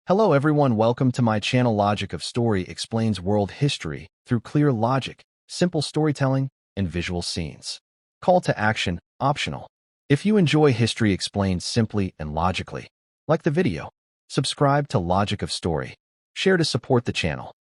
Hello everyone, welcome to my channel. Logic of Story explains world history through clear logic, simple storytelling, and visual scenes. Call to action, optional. If you enjoy history explained simply and logically, like the video, subscribe to Logic of Story. Share to support the channel.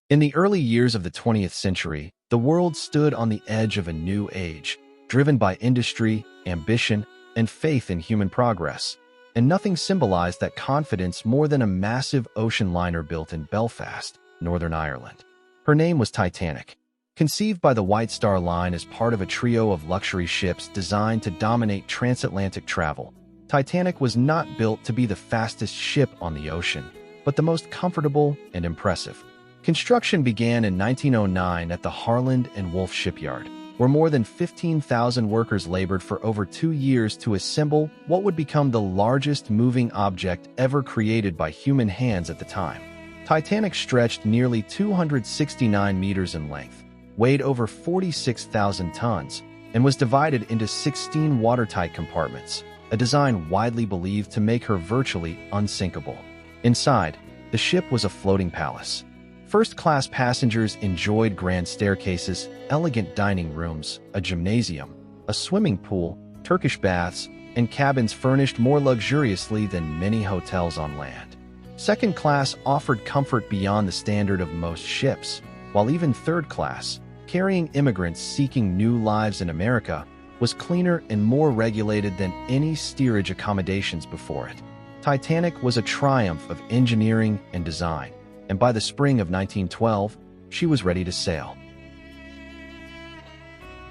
In the early years of the 20th century, the world stood on the edge of a new age, driven by industry, ambition, and faith in human progress. And nothing symbolized that confidence more than a massive ocean liner built in Belfast, Northern Ireland. Her name was Titanic. Conceived by the White Star Line as part of a trio of luxury ships designed to dominate transatlantic travel, Titanic was not built to be the fastest ship on the ocean, but the most comfortable and impressive. Construction began in 1909 at the Harland and Wolff shipyard, where more than 15,000 workers labored for over 2 years to assemble what would become the largest moving object ever created by human hands at the time. Titanic stretched nearly 269 meters in length, weighed over 46,000 tons, and was divided into 16 watertight compartments, a design widely believed to make her virtually unsinkable. Inside, the ship was a floating palace. First-class passengers enjoyed grand staircases, elegant dining rooms, a gymnasium, a swimming pool, Turkish baths, and cabins furnished more luxuriously than many hotels on land. Second class offered comfort beyond the standard of most ships, while even third class, carrying immigrants seeking new lives in America, was cleaner and more regulated than any steerage accommodations before it. Titanic was a triumph of engineering and design, and by the spring of 1912, she was ready to sail.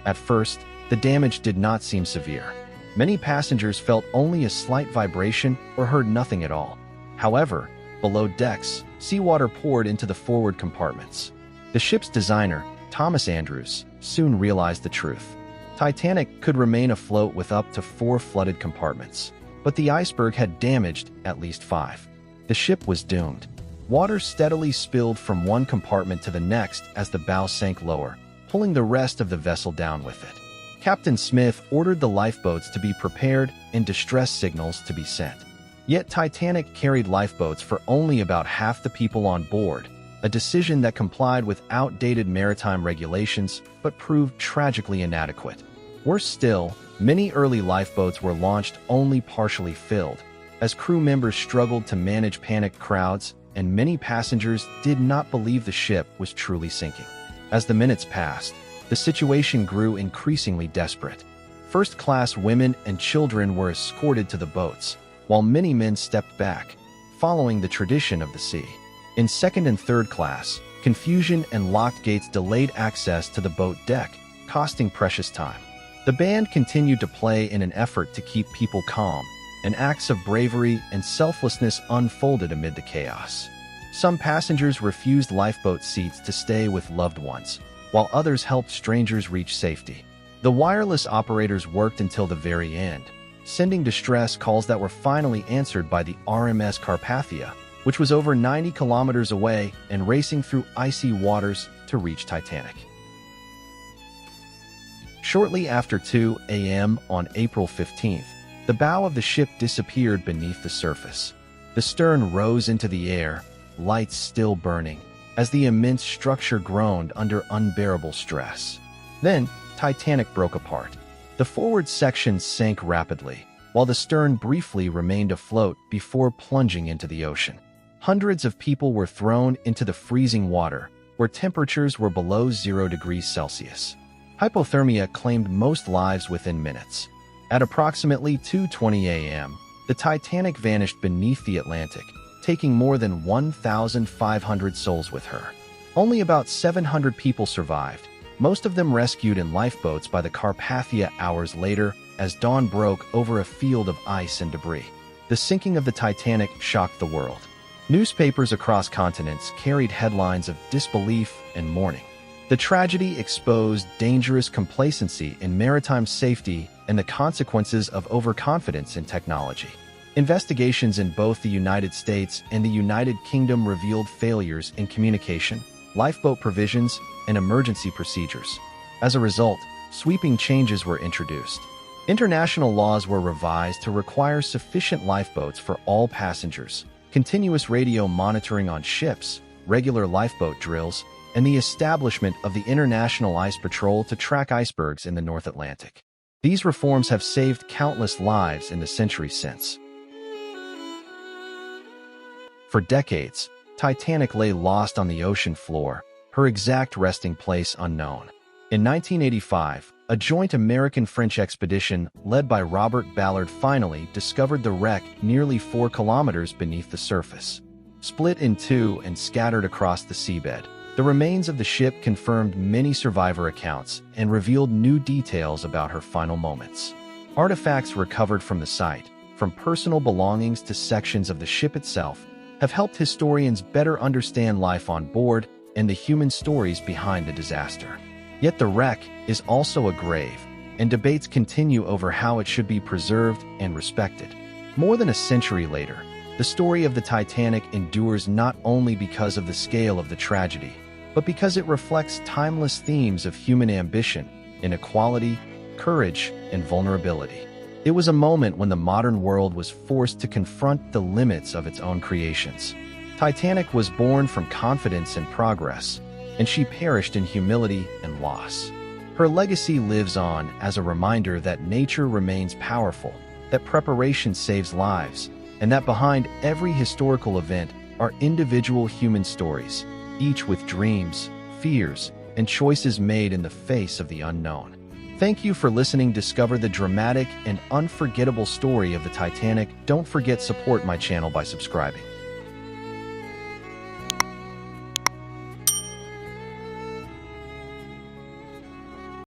At first, the damage did not seem severe. Many passengers felt only a slight vibration or heard nothing at all. However, below decks, seawater poured into the forward compartments. The ship's designer, Thomas Andrews, soon realized the truth. Titanic could remain afloat with up to 4 flooded compartments, but the iceberg had damaged at least 5. The ship was doomed. Water steadily spilled from one compartment to the next as the bow sank lower, pulling the rest of the vessel down with it. Captain Smith ordered the lifeboats to be prepared and distress signals to be sent. Yet Titanic carried lifeboats for only about half the people on board, a decision that complied with outdated maritime regulations but proved tragically inadequate. Worse still, many early lifeboats were launched only partially filled, as crew members struggled to manage panicked crowds, and many passengers did not believe the ship was truly sinking. As the minutes passed, the situation grew increasingly desperate. First-class women and children were escorted to the boats, while many men stepped back, following the tradition of the sea. In second and third class, confusion and locked gates delayed access to the boat deck, costing precious time. The band continued to play in an effort to keep people calm, and acts of bravery and selflessness unfolded amid the chaos. Some passengers refused lifeboat seats to stay with loved ones, while others helped strangers reach safety. The wireless operators worked until the very end, sending distress calls that were finally answered by the RMS Carpathia, which was over 90 kilometers away and racing through icy waters to reach Titanic. Shortly after 2 a.m. on April 15th, the bow of the ship disappeared beneath the surface. The stern rose into the air, lights still burning, as the immense structure groaned under unbearable stress. Then, Titanic broke apart. The forward section sank rapidly, while the stern briefly remained afloat before plunging into the ocean. Hundreds of people were thrown into the freezing water, where temperatures were below 0 degrees Celsius. Hypothermia claimed most lives within minutes. At approximately 2:20 a.m., the Titanic vanished beneath the Atlantic, taking more than 1,500 souls with her. Only about 700 people survived, most of them rescued in lifeboats by the Carpathia hours later as dawn broke over a field of ice and debris. The sinking of the Titanic shocked the world. Newspapers across continents carried headlines of disbelief and mourning. The tragedy exposed dangerous complacency in maritime safety and the consequences of overconfidence in technology. Investigations in both the United States and the United Kingdom revealed failures in communication, lifeboat provisions, and emergency procedures. As a result, sweeping changes were introduced. International laws were revised to require sufficient lifeboats for all passengers, continuous radio monitoring on ships, regular lifeboat drills, and the establishment of the International Ice Patrol to track icebergs in the North Atlantic. These reforms have saved countless lives in the centuries since. For decades, Titanic lay lost on the ocean floor, her exact resting place unknown. In 1985, a joint American-French expedition led by Robert Ballard finally discovered the wreck nearly 4 kilometers beneath the surface. Split in two and scattered across the seabed, the remains of the ship confirmed many survivor accounts and revealed new details about her final moments. Artifacts recovered from the site, from personal belongings to sections of the ship itself, have helped historians better understand life on board and the human stories behind the disaster. Yet the wreck is also a grave, and debates continue over how it should be preserved and respected. More than a century later, the story of the Titanic endures not only because of the scale of the tragedy, but because it reflects timeless themes of human ambition, inequality, courage, and vulnerability. It was a moment when the modern world was forced to confront the limits of its own creations. Titanic was born from confidence and progress, and she perished in humility and loss. Her legacy lives on as a reminder that nature remains powerful, that preparation saves lives, and that behind every historical event are individual human stories, each with dreams, fears, and choices made in the face of the unknown. Thank you for listening. Discover the dramatic and unforgettable story of the Titanic. Don't forget to support my channel by subscribing.